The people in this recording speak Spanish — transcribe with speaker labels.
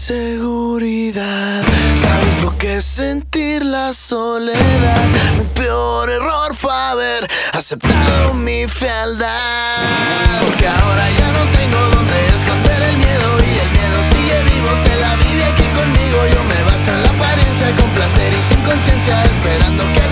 Speaker 1: Inseguridad, sabes lo que es sentir la soledad. Mi peor error fue haber aceptado mi fealdad, porque ahora ya no tengo donde esconder el miedo, y el miedo sigue vivo, se la vive aquí conmigo. Yo me baso en la apariencia, con placer y sin conciencia, esperando que